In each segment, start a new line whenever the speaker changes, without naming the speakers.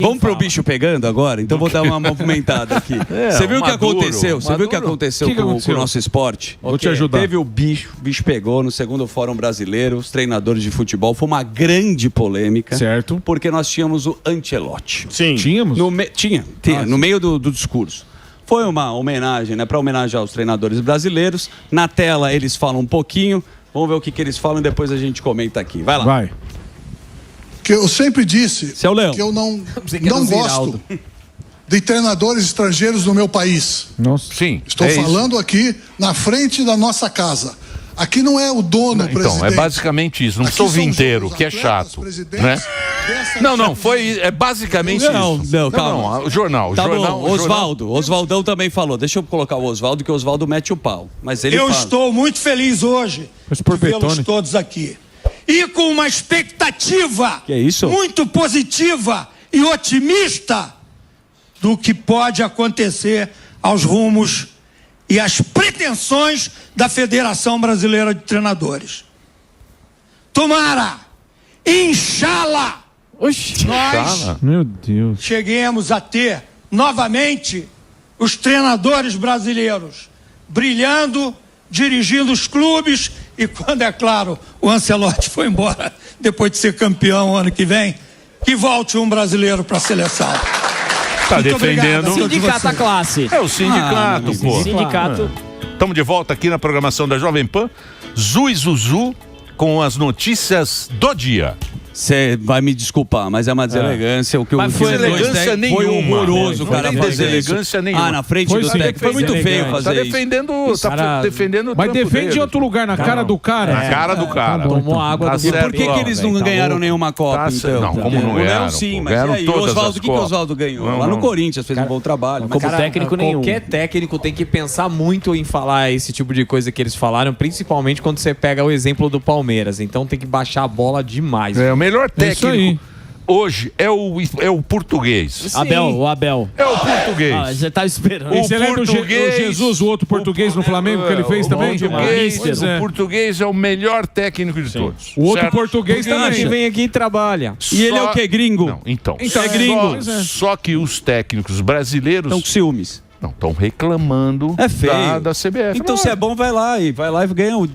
Vamos pro bicho pegando agora? Então vou dar uma movimentada aqui. Você viu o que aconteceu? Você viu o que aconteceu com o nosso esporte?
Vou te ajudar.
Teve o bicho pegou no segundo Fórum Brasileiro, os treinadores de futebol. Foi uma grande polêmica.
Certo.
Porque nós tínhamos o Ancelotti.
Sim. Tínhamos?
Tinha, no meio do discurso. Foi uma homenagem, né? Para homenagear os treinadores brasileiros. Na tela eles falam um pouquinho. Vamos ver o que eles falam e depois a gente comenta aqui. Vai lá.
Vai.
Que eu sempre disse
Seu Leão.
que eu não gosto de treinadores estrangeiros no meu país.
Nossa.
Sim.
Estou falando aqui na frente da nossa casa. Aqui não é o dono, presidente.
Então, é basicamente isso. Não
Aqui
sou
são
vinteiro,
os
que é
atletas,
chato.
presidentes
Né?
dessa-
Não, é basicamente isso.
Não, calma.
Não, o jornal.
Tá
jornal,
bom, Oswaldão também falou. Deixa eu colocar o Oswaldo, que o Oswaldo mete o pau. Mas ele
Eu
fala.
estou muito feliz hoje de vê-los todos aqui. E com uma expectativa
Que é isso?
muito positiva e otimista do que pode acontecer aos rumos e às pretensões da Federação Brasileira de Treinadores. Tomara, inshallah, nós
Meu Deus.
cheguemos a ter novamente os treinadores brasileiros brilhando, dirigindo os clubes e, quando é claro, o Ancelotti foi embora depois de ser campeão ano que vem, que volte um brasileiro para a seleção.
Tá
Muito
defendendo.
obrigado.
Sindicato à classe.
É o sindicato, pô.
Sindicato.
Estamos de volta aqui na programação da Jovem Pan. Zuzu com as notícias do dia.
Você vai me desculpar, mas é uma deselegância. O que
Mas
o
foi
que os dois
elegância
têm- Foi
nenhuma.
horroroso,
Não
cara.
tem
fazer
deselegância
isso.
nenhuma.
Na frente
Foi
do
sim,
técnico. Foi muito feio
Tá
fazer isso.
defendendo,
Cara,
defendendo o
Mas
trampo
defende
dele.
em outro lugar, na cara do cara.
Na cara do cara.
bom,
Tomou
então.
água
Tá
do
E
certo,
por que, que eles não
Tá
ganharam
louco.
nenhuma Copa,
Tá
então?
certo. Não, como não
O Léo
ganharam,
sim,
pô.
mas
Ganharam
e aí?
todas
Oswaldo,
as
o que o
Copas.
Oswaldo ganhou?
Não,
Lá no
não.
Corinthians fez um bom trabalho.
Como
Mas,
técnico nenhum.
Qualquer técnico tem que pensar muito em falar esse tipo de coisa que eles falaram, principalmente quando você pega o exemplo do Palmeiras. Então tem que baixar a bola demais.
É, o melhor
É isso aí.
técnico hoje é o português.
O Abel.
É o português.
Ah, já tava esperando.
O
Você lembra o
português-
Jesus, o outro português no Flamengo que ele fez também? Pois é.
O português é o melhor técnico de todos.
O outro
certo?
português
Quem
também.
vem aqui e trabalha.
E ele é o quê? Gringo?
Não, então.
Então,
é gringo.
Pois é.
Só que os técnicos brasileiros
Estão com ciúmes.
não estão reclamando
É feio.
da CBF.
Então, se é bom, vai lá e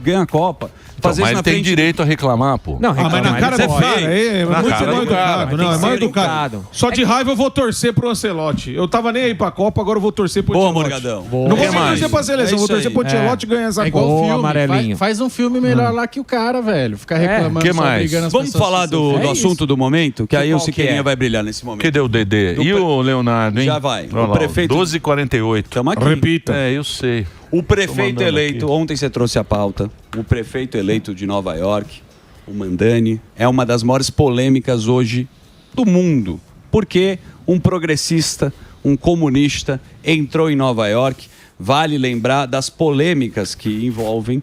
ganha a Copa. Fazer
mas
isso
ele
na
tem
frente.
direito a reclamar, pô.
Não,
Ah, mas na cara
é
do cara,
feio.
é
Na
muito
cara
mal
do cara,
educado.
mas
Não,
tem
é
que
mal
ser
educado.
educado.
Só de raiva eu vou torcer pro Ancelotti. Eu tava nem aí pra Copa, agora eu vou torcer pro
Boa,
Ancelotti.
Morgadão.
Não vou
Que
nem
mais?
torcer pra seleção,
É
vou
isso
torcer
aí.
pro Ancelotti ganhar essa
igual
Copa.
filme,
amarelinho.
Faz um filme melhor lá que o cara, velho. Ficar reclamando,
que
só
mais?
brigando as
Vamos
pessoas.
falar do
É
assunto
isso.
do momento, que aí o
qual que
Siqueirinha
é?
vai brilhar nesse momento.
Que deu o Dedê? E o Leonardo, hein?
Já vai.
Olha
O
lá,
prefeito-
12h48.
Estamos aqui.
Repita.
É, eu sei.
O prefeito
mandando
eleito,
aqui.
ontem você trouxe a pauta, o prefeito eleito de Nova York, o Mandani, é uma das maiores polêmicas hoje do mundo. Porque um progressista, um comunista, entrou em Nova York. Vale lembrar das polêmicas que envolvem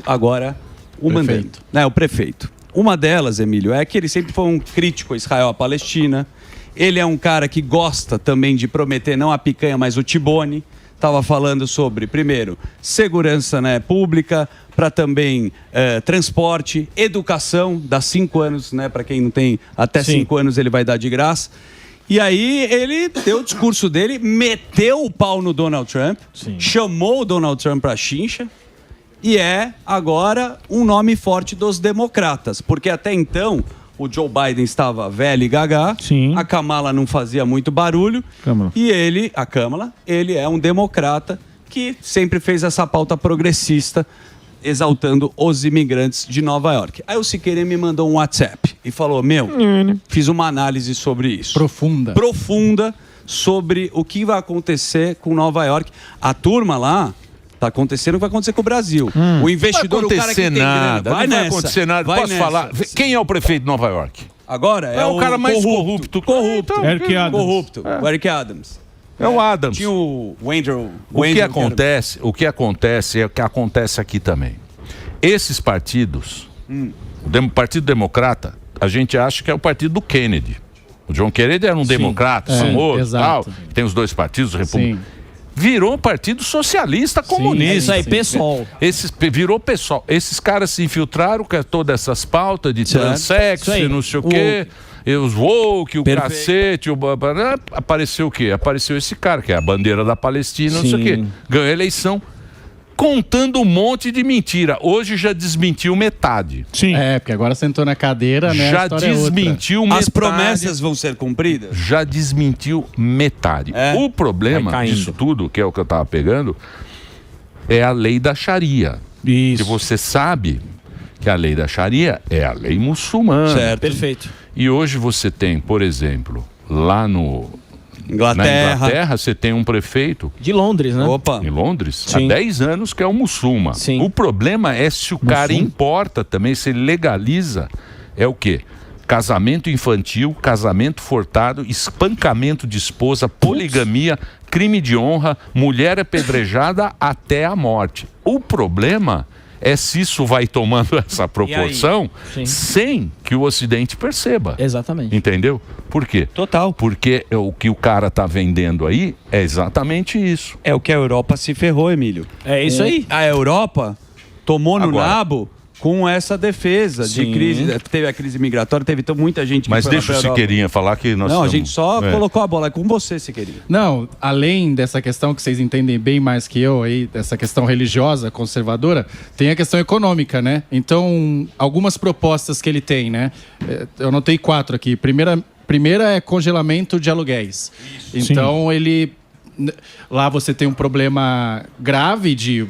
agora o Mandani, né, o prefeito. Uma delas, Emílio, é que ele sempre foi um crítico a Israel, a Palestina. Ele é um cara que gosta também de prometer não a picanha, mas o tibone. Estava falando sobre, primeiro, segurança, né, pública, para também transporte, educação, dá 5 anos, né, para quem não tem até 5 anos ele vai dar de graça. E aí ele deu o discurso dele, meteu o pau no Donald Trump, chamou o Donald Trump para chincha e é agora um nome forte dos democratas, porque até então o Joe Biden estava velho e gaga,
Sim.
a Kamala não fazia muito barulho,
Câmara.
e a Kamala, ele é um democrata que sempre fez essa pauta progressista, exaltando os imigrantes de Nova York. Aí o Siqueirinha me mandou um WhatsApp e falou, fiz uma análise sobre isso. Profunda sobre o que vai acontecer com Nova York. A turma lá tá acontecendo o que vai acontecer com o Brasil. O investidor,
Não vai
o cara que
acontecer
tem
nada.
grana, vai
Não vai
nessa,
acontecer nada.
vai
Posso
nessa.
falar? Quem é o prefeito de Nova York?
Agora
É o cara mais corrupto.
Corrupto.
Eric Adams.
Corrupto. O Eric Adams.
É o Adams.
Tinha o Wendell.
O que acontece é o que acontece aqui também. Esses partidos, o Partido Democrata, a gente acha que é o partido do Kennedy. O John Kennedy era um democrata, famoso,
exato.
tal. Tem os dois partidos, o republicano. Virou um partido socialista comunista.
Isso aí, pessoal.
Virou pessoal. Esses caras se infiltraram com todas essas pautas de
Isso
transexo
aí.
e não sei o quê. os woke, o
Perfeito.
cacete, apareceu o quê? Apareceu esse cara, que é a bandeira da Palestina, não sei o quê. Ganhou a eleição contando um monte de mentira. Hoje já desmentiu metade.
Sim.
É, porque agora sentou na cadeira, né? a
Já
história é outra.
desmentiu metade.
As promessas vão ser cumpridas?
Já desmentiu metade.
É.
O problema disso tudo, que é o que eu tava pegando, é a lei da Sharia.
Isso.
Que você sabe que a lei da Sharia é a lei muçulmana.
Certo.
Perfeito.
E hoje você tem, por exemplo, lá na Inglaterra, você tem um prefeito
De Londres, né?
Opa.
em Londres
Sim.
há 10 anos que é um muçulmano.
Sim.
O problema é se o cara importa também, se ele legaliza, é o quê? Casamento infantil, casamento furtado, espancamento de esposa, poligamia, crime de honra, mulher apedrejada até a morte. O problema é se isso vai tomando essa proporção
Sim.
sem que o Ocidente perceba.
Exatamente.
Entendeu? Por quê?
Total.
Porque o que o cara tá vendendo aí é exatamente isso.
É o que a Europa se ferrou, Emílio.
É isso aí.
A Europa tomou no
Agora.
nabo com essa defesa de
Sim.
crise. Teve a crise migratória, teve muita gente que
Mas
foi lá
deixa o
pra Europa.
Siqueirinha falar que nós
Não, a
estamos-
gente só
É.
colocou a bola. É com você, Siqueirinha.
Não, além dessa questão que vocês entendem bem mais que eu aí, dessa questão religiosa, conservadora, tem a questão econômica, né? Então, algumas propostas que ele tem, né? Eu anotei 4 aqui. Primeira é congelamento de aluguéis. Então, lá você tem um problema grave de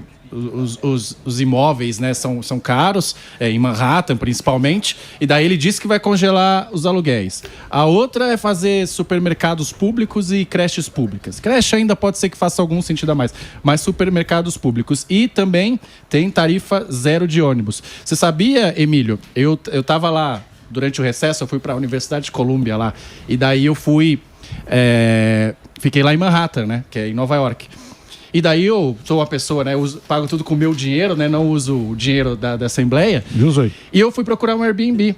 os imóveis, né, são caros, em Manhattan principalmente, e daí ele disse que vai congelar os aluguéis. A outra é fazer supermercados públicos e creches públicas. Creche ainda pode ser que faça algum sentido a mais, mas supermercados públicos. E também tem tarifa zero de ônibus. Você sabia, Emílio, eu tava lá durante o recesso, eu fui para a Universidade de Colômbia lá, e daí eu fiquei lá em Manhattan, né, que é em Nova York. E daí eu sou uma pessoa, né? Pago tudo com o meu dinheiro, né? Não uso o dinheiro da Assembleia. E eu fui procurar um Airbnb,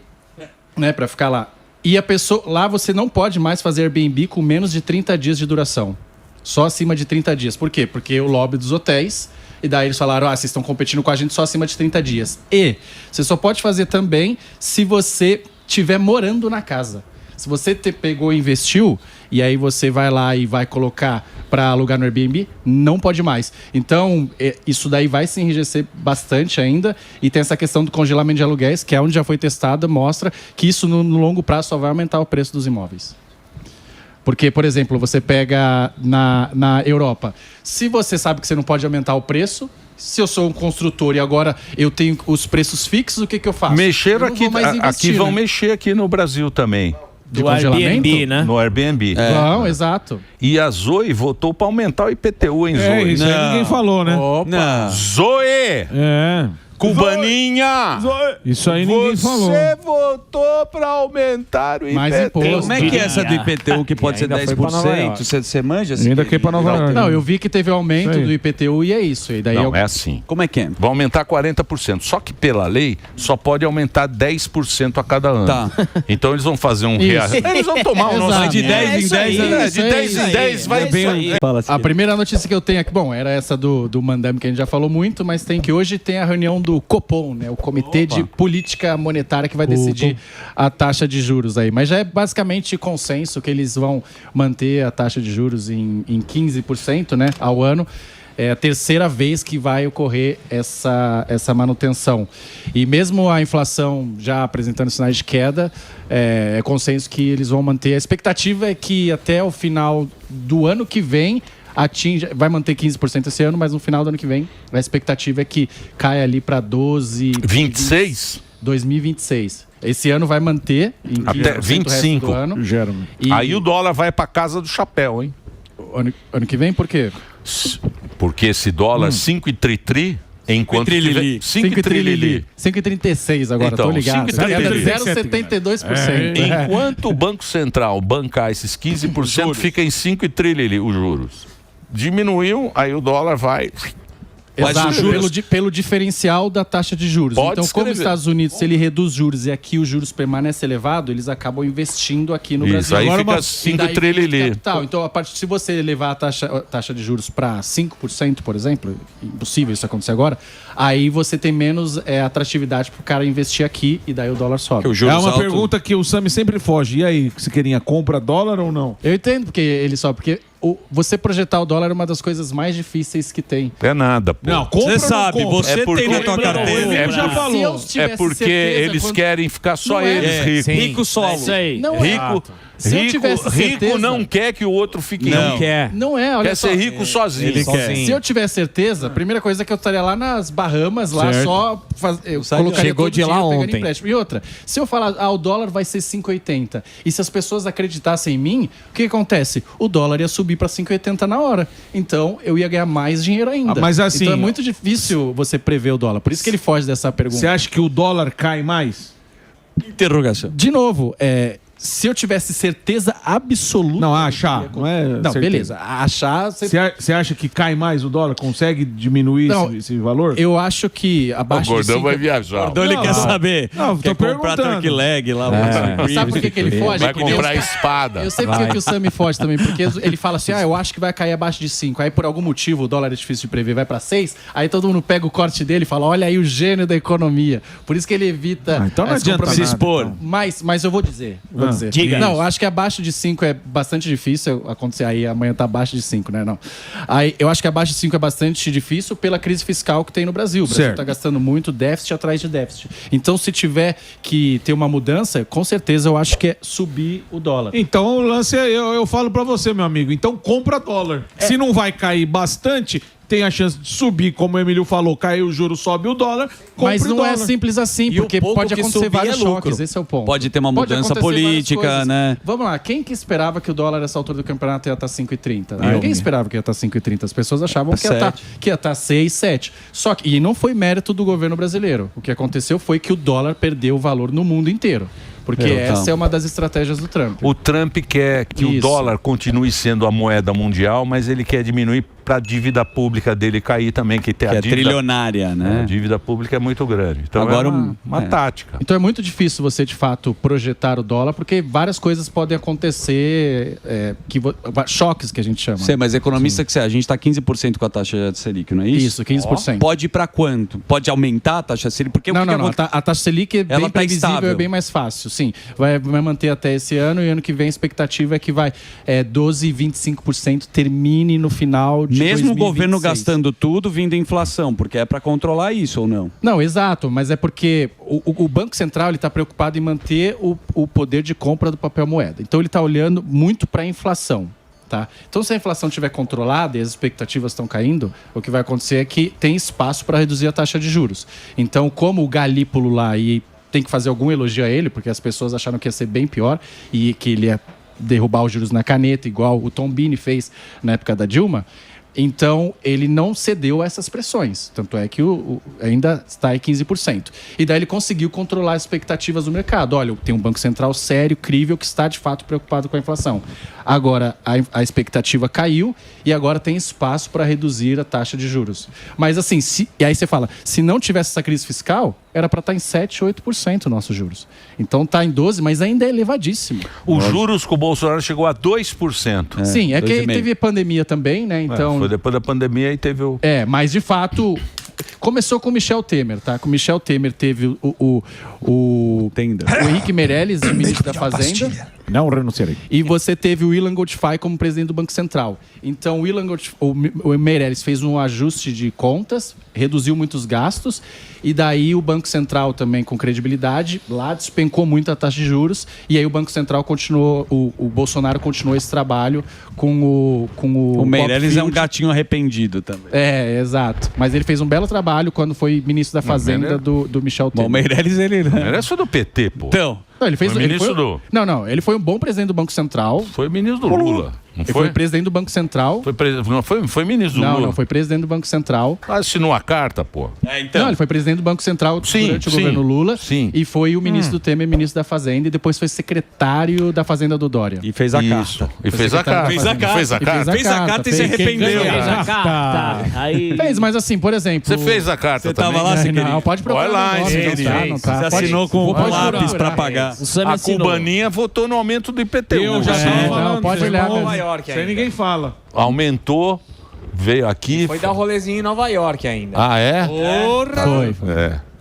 né? Pra ficar lá. E a pessoa... Lá você não pode mais fazer Airbnb com menos de 30 dias de duração. Só acima de 30 dias. Por quê? Porque o lobby dos hotéis... E daí eles falaram, vocês estão competindo com a gente só acima de 30 dias. E você só pode fazer também se você estiver morando na casa. Se você pegou e investiu, e aí você vai lá e vai colocar para alugar no Airbnb, não pode mais. Então, isso daí vai se enrijecer bastante ainda. E tem essa questão do congelamento de aluguéis, que é onde já foi testada, mostra que isso no longo prazo só vai aumentar o preço dos imóveis. Porque, por exemplo, você pega na Europa. Se você sabe que você não pode aumentar o preço... Se eu sou um construtor e agora eu tenho os preços fixos, o que eu faço?
Mexer
Eu não
aqui,
vou mais investir,
aqui vão
né?
mexer aqui no Brasil também.
De congelamento?
Airbnb, né?
No Airbnb.
Não, exato.
E a Zoe votou para aumentar o IPTU, hein, Zoe?
É, isso aí
Não.
ninguém falou, né?
Não.
Zoe!
É.
Cubaninha!
Isso aí ninguém falou.
Você votou para aumentar o IPTU.
Mais imposto.
Como é que é essa do IPTU que pode ser
ainda foi pra Nova
10%?
York.
Você manja?
E ainda aqui pra Nova York.
Não, eu vi que teve aumento
Isso aí.
do IPTU e é isso. E daí
Não, é assim.
Como é que é?
Vai aumentar 40%. Só que pela lei só pode aumentar 10% a cada ano.
Tá.
Então eles vão fazer um
Isso.
reajuste. Eles vão tomar o nosso
Exato.
De 10 em
isso
10
aí.
anos.
de 10 em 10 vai bem.
Fala
A primeira notícia que eu tenho aqui, bom, era essa do Mandame, que a gente já falou muito, mas tem que hoje tem a reunião do Copom, né? O Comitê de Política Monetária, que vai decidir a taxa de juros aí. Mas já é basicamente consenso que eles vão manter a taxa de juros em 15%, né, ao ano. É a terceira vez que vai ocorrer essa manutenção. E mesmo a inflação já apresentando sinais de queda, é consenso que eles vão manter. A expectativa é que até o final do ano que vem vai manter 15% esse ano, mas no final do ano que vem a expectativa é que caia ali para
26?
2026. Esse ano vai manter em 15%
Até
o resto
25.
do ano.
Jerome.
E
Aí o dólar vai para casa do chapéu, hein?
ano que vem, por quê?
Porque esse dólar 5 e tri, enquanto
trilili.
5 trilili.
5,36 agora,
Então,
tô ligado.
5,37.
Enquanto o Banco Central bancar esses 15%, fica em 5 e trilili os juros. Diminuiu, aí o dólar vai
Exato, pelo diferencial da taxa de juros.
Pode
então, como
escrever.
os Estados Unidos, se ele reduz juros e aqui os juros permanecem elevados, eles acabam investindo aqui no Brasil.
Aí
Agora,
fica 5 trilhões.
Então, a partir, se você levar a taxa de juros para 5%, por exemplo, impossível isso acontecer agora, aí você tem menos atratividade para o cara investir aqui e daí o dólar sobe.
É uma pergunta que o Sami sempre foge. E aí, você queria compra dólar ou não?
Eu entendo porque ele sobe, porque você projetar o dólar é uma das coisas mais difíceis que tem.
É nada, pô.
Não, compra
Você sabe,
compra.
você tem na tua carteira.
Ele já falou.
É porque eles querem ficar só eles ricos.
Rico solo.
Isso aí.
Não é.
Rico,
Se eu tivesse
rico
certeza-
não quer que o outro fique
Não.
rico.
Quer.
Não é, olha
Quer
só.
ser rico sozinho.
Ele quer.
Se eu tiver certeza, a primeira coisa é que eu estaria lá nas Bahamas, lá
Certo.
só eu colocaria
Chegou
todo
de
o
lá
dinheiro pegando
ontem.
empréstimo. E outra, se eu falar, o dólar vai ser 5,80, e se as pessoas acreditassem em mim, o que acontece? O dólar ia subir para 5,80 na hora. Então, eu ia ganhar mais dinheiro ainda.
Ah, mas assim-
Então, é muito difícil você prever o dólar. Por isso que ele foge dessa pergunta.
Você acha que o dólar cai mais?
Interrogação.
De novo, se eu tivesse certeza absoluta...
Não, achar. Não é
Não,
certeza.
beleza. Achar...
Você acha que cai mais o dólar? Consegue diminuir
Não,
esse valor?
Eu acho que
O
abaixo de
gordão
5...
vai viajar.
Então ele quer saber.
Não,
quer
tô
comprar
perguntando.
turkey leg lá.
Sabe por que ele foge?
Vai
Porque
comprar
Deus-
espada.
Eu sei porque que o Sami foge também, porque ele fala assim, eu acho que vai cair abaixo de 5. Aí, por algum motivo, o dólar é difícil de prever, vai pra 6. Aí todo mundo pega o corte dele e fala, olha aí o gênio da economia. Por isso que ele evita
Então não
esse
adianta
compromisso.
se expor.
Mas eu vou dizer.
Diga
Não,
isso.
eu acho que abaixo de 5 é bastante difícil acontecer. Aí amanhã tá abaixo de 5, né? Não. Aí, eu acho que abaixo de 5 é bastante difícil pela crise fiscal que tem no Brasil. O Brasil
Certo.
tá gastando muito déficit atrás de déficit. Então, se tiver que ter uma mudança, com certeza eu acho que é subir o dólar.
Então o lance é, eu falo pra você, meu amigo. Então compra dólar. Se não vai cair bastante, tem a chance de subir, como o Emílio falou, cair o juro, sobe o dólar, compra
Mas
o
não
dólar.
é simples assim,
E o
porque
pouco
pode
que
acontecer
subir
vários
é lucro.
choques, esse é o ponto.
Pode ter uma mudança
acontecer várias
política,
coisas.
né?
Vamos lá, quem que esperava que o dólar nessa altura do campeonato ia estar 5,30?
Eu.
Ninguém esperava que ia estar 5,30. As pessoas achavam que
Sete.
ia estar 6, 7. Só que, e não foi mérito do governo brasileiro. O que aconteceu foi que o dólar perdeu o valor no mundo inteiro. Porque essa é uma das estratégias do Trump.
O Trump quer que o
Isso.
dólar continue sendo a moeda mundial, mas ele quer diminuir para a dívida pública dele cair também, que tem
Que
a
é
dívida,
trilionária,
a
né?
dívida pública é muito grande. Então
Agora,
é uma tática.
Então é muito difícil você, de fato, projetar o dólar, porque várias coisas podem acontecer, choques que a gente chama.
Sei, mas economista que você é, a gente está 15% com a taxa de Selic, não é isso?
Isso, 15%.
Pode ir para quanto? Pode aumentar a taxa Selic? Porque
Não,
o que
não,
que
não.
aconte-
A taxa Selic é
Ela
bem
tá
previsível,
estável.
é bem mais fácil. Sim, vai manter até esse ano e ano que vem a expectativa é que vai 12, 25% termine no final de
Mesmo o
2026.
governo gastando tudo, vindo inflação, porque é para controlar isso ou não?
Não, exato, mas é porque o Banco Central está preocupado em manter o poder de compra do papel moeda. Então ele está olhando muito para a inflação. Tá? Então, se a inflação estiver controlada e as expectativas estão caindo, o que vai acontecer é que tem espaço para reduzir a taxa de juros. Então, como o Galípolo lá, e tem que fazer algum elogio a ele, porque as pessoas acharam que ia ser bem pior e que ele ia derrubar os juros na caneta, igual o Tombini fez na época da Dilma. Então, ele não cedeu a essas pressões. Tanto é que ainda está em 15%. E daí ele conseguiu controlar as expectativas do mercado. Olha, tem um Banco Central sério, crível, que está de fato preocupado com a inflação. Agora, a expectativa caiu e agora tem espaço para reduzir a taxa de juros. Mas assim, e aí você fala, se não tivesse essa crise fiscal, era para estar em 7, 8% nossos juros. Então está em 12%, mas ainda é elevadíssimo.
Os juros com o Bolsonaro chegou a 2%.
Sim, é que
2,5.
teve pandemia também, né? Então,
Foi depois da pandemia e teve o...
mas de fato começou com o Michel Temer, tá? Com o Michel Temer teve o Henrique Meirelles, o ministro da Fazenda.
Não renunciarei.
E você teve o Ilan Goldfein como presidente do Banco Central. Então, o Meirelles fez um ajuste de contas, reduziu muitos gastos, e daí o Banco Central também, com credibilidade, lá despencou muito a taxa de juros, e aí o Banco Central continuou, o Bolsonaro continuou esse trabalho com o
O Meirelles é um
Bob Field.
gatinho arrependido também.
Exato. Mas ele fez um belo trabalho quando foi ministro da Fazenda do Michel
Bom,
Temer.
o Meirelles, ele...
Era só do PT, pô.
Então,
Não, ele fez
Foi ministro do...
Não, ele foi um bom presidente do Banco Central.
Foi ministro do Lula. Não
Ele
foi?
foi presidente do Banco Central.
Foi ministro do Lula.
Não, foi presidente do Banco Central.
Assinou a carta, pô.
Não, ele foi presidente do Banco Central durante o governo Lula.
Sim.
E foi o ministro do Temer, ministro da Fazenda, e depois foi secretário da Fazenda do Dória.
E fez a carta.
E fez a carta.
Fez a carta.
Fez a carta.
Fez a carta e se arrependeu.
Fez a carta. Aí...
Fez, mas assim, por exemplo...
Você fez a carta também?
Tava lá, você
Não, pode procurar.
Olha lá,
não tá.
Você assinou com o
Pode
lápis
procurar.
pra pagar.
A cubaninha votou no aumento do IPTU.
Eu já tava falando.
não, pode olhar
Nova
mesmo.
York ainda. Sem ninguém fala.
Aumentou, veio aqui.
Foi dar rolezinho em Nova York ainda.
Ah, é?
Foi.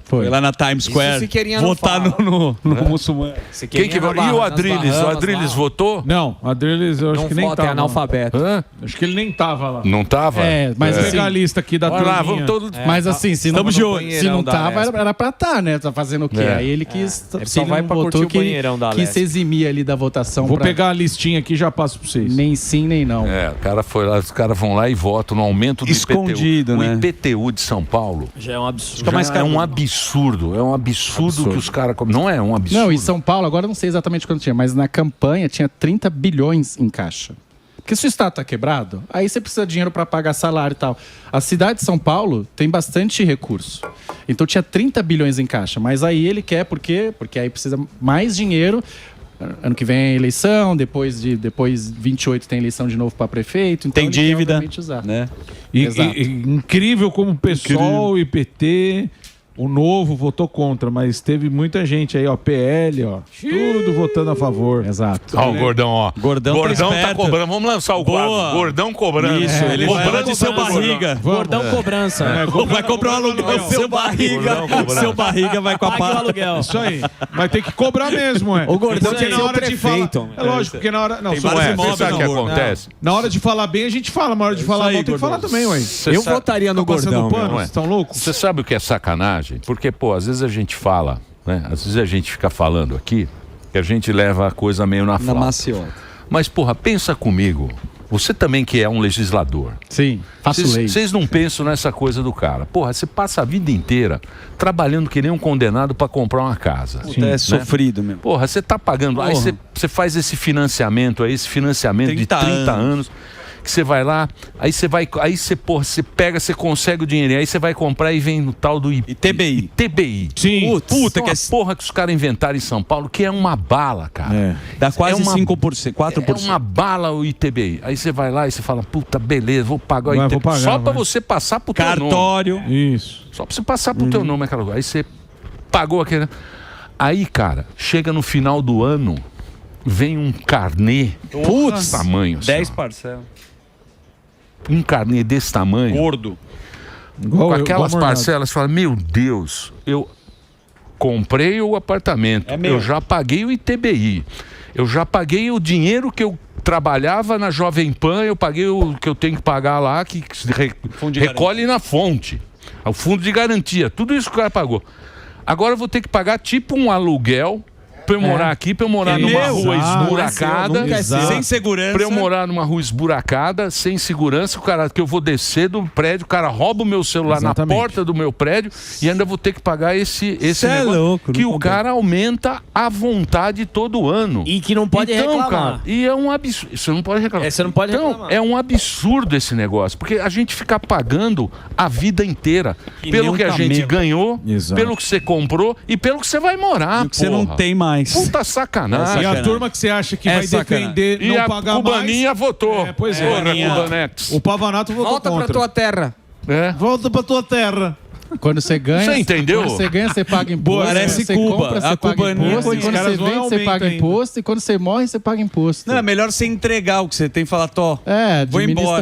Foi lá na Times Square.
Siqueirinha não
votar
fala.
no muçulmano.
Quem que... E o Adriles? O Adriles votou?
Não, o Adriles eu acho
Não
que nem
vota, é
tava.
analfabeto.
Hã?
Acho que ele nem tava lá.
Não tava?
Mas
Vou
assim...
pegar a lista aqui da
Olha lá,
turminha.
vamos todos...
Mas assim, se não,
Estamos de olho.
se não
Banheirão da
tava,
Lespe.
era pra estar, né? Tá fazendo o quê?
É.
Aí ele quis...
Ele
se
só
ele
vai
não
pra curtir
votou,
o banheirão da
quis
Lespe.
se eximir ali da votação.
Vou
pra-
pegar a listinha aqui e já passo pra vocês.
Nem sim, nem não.
É, o cara foi lá, os caras vão lá e votam no aumento do
Escondido,
IPTU.
né?
O IPTU de São Paulo
Já é um absurdo.
é um absurdo. É um absurdo que os caras... Não é um absurdo.
Não, em São Paulo, agora eu não sei exatamente quanto tinha, mas na campanha tinha 30 bilhões em caixa. Porque se o Estado tá quebrado, aí você precisa de dinheiro para pagar salário e tal. A cidade de São Paulo tem bastante recurso. Então tinha 30 bilhões em caixa, mas aí ele quer, por quê? Porque aí precisa mais dinheiro. Ano que vem é eleição, depois 28 tem eleição de novo para prefeito. Então
Tem
ele quer,
dívida,
obviamente, usar.
né?
Exato.
Incrível como o PSOL, o IPT, o Novo votou contra, mas teve muita gente aí, ó, PL, ó, tudo votando a favor.
Exato.
Ó, o Gordão, ó.
Gordão tá
tá
esperto.
cobrando. Vamos lançar o quadro.
Boa.
Gordão cobrando.
Isso, ele vai
cobrando
de seu barriga.
Gordão cobrança.
Vai comprar um aluguel. Seu barriga.
Gordão cobrando.
Seu barriga vai com a
Pague o
pá.
aluguel.
Isso aí. Vai ter que cobrar mesmo, é.
O Gordão
Porque
tinha que
na
ser o
hora de falar.
prefeito.
É lógico, porque na hora. Não,
Tem
só-
vários
Ué,
imóveis
você sabe o que
na rua.
acontece?
na hora de falar bem, a gente fala, mas na hora de falar
aí,
mal, tem que falar
Gordão.
também, ué.
Eu
sabe-
votaria no
Tá passando
Gordão.
pano?
meu.
Ué.
Vocês estão loucos?
Você sabe o que é sacanagem? Porque, pô, às vezes a gente fala, né? Às vezes a gente fica falando aqui que a gente leva a coisa meio na
Na
flauta.
maciota.
Mas, porra, pensa comigo. Você também que é um legislador.
Sim, faço lei.
Vocês não pensam nessa coisa do cara. Porra, você passa a vida inteira trabalhando que nem um condenado pra comprar uma casa.
Puta, é sofrido mesmo.
Porra, você tá pagando. Aí
Porra.
você faz esse financiamento aí, esse financiamento de 30 anos. Que você vai lá, aí você vai, aí você, porra, você pega, você consegue o dinheiro, aí você vai comprar e vem no tal do
ITBI.
ITBI.
Sim.
Puta, que é porra que os caras inventaram em São Paulo, que é uma bala, cara.
É.
Dá quase
uma-
5%, 4%.
É uma bala o ITBI. Aí você vai lá e você fala, puta, beleza, vou pagar o
Vai,
ITBI.
vou pagar,
Só pra
vai.
você passar pro teu nome.
Cartório.
Isso.
Só pra você passar pro teu nome aquela coisa. Aí você pagou aquele... Aí, cara, chega no final do ano, vem um carnê desse tamanho. assim,
10
ó.
parcelas.
Um carnê desse tamanho.
Gordo.
Igual
Com
eu,
aquelas
igual Mornado.
parcelas, você fala, meu Deus, eu comprei o apartamento,
É meu.
eu já paguei o ITBI, eu já paguei o dinheiro que eu trabalhava na Jovem Pan, eu paguei o que eu tenho que pagar lá, que se
Fundo de
recolhe na fonte, o fundo de garantia, tudo isso que o cara pagou. Agora eu vou ter que pagar tipo um aluguel pra eu morar aqui, pra eu morar numa
Meu,
rua esburacada,
Exato.
Sem segurança.
pra eu morar numa rua esburacada, sem segurança, o cara que eu vou descer do prédio, o cara rouba o meu celular
Exatamente.
na porta do meu prédio e ainda vou ter que pagar esse
Cê é
negócio
louco,
que
não
o
compensa.
cara aumenta à vontade todo ano.
E que não pode
então,
reclamar.
cara, e é um absurdo. Você não pode reclamar.
É, você não pode
então,
reclamar.
é um absurdo esse negócio, porque a gente fica pagando a vida inteira
Que
pelo
nem um
que a gente
camelo.
ganhou,
Exato.
pelo que você comprou e pelo que você vai morar,
Que você não
porra.
tem mais.
Puta sacanagem.
E a turma que você acha que
É
vai
sacanagem.
defender
E
não
a
pagar
Cubaninha votou.
É, pois é.
Porra,
Cubaninha.
Cubanex.
mais, o Pavanato votou
Volta
contra.
pra tua terra.
É.
Volta pra tua terra.
Quando você ganha,
Você entendeu?
Quando você ganha, você paga imposto.
Parece
Quando você
Cuba.
compra, você
A
paga
Cubaninha,
imposto. E
os
quando
caras
você
vão
vende, você
aumenta
paga
ainda.
imposto. E quando você morre, você paga imposto.
Não, é melhor você entregar o que você tem e falar, Tó,
É,
vou
administra-
embora.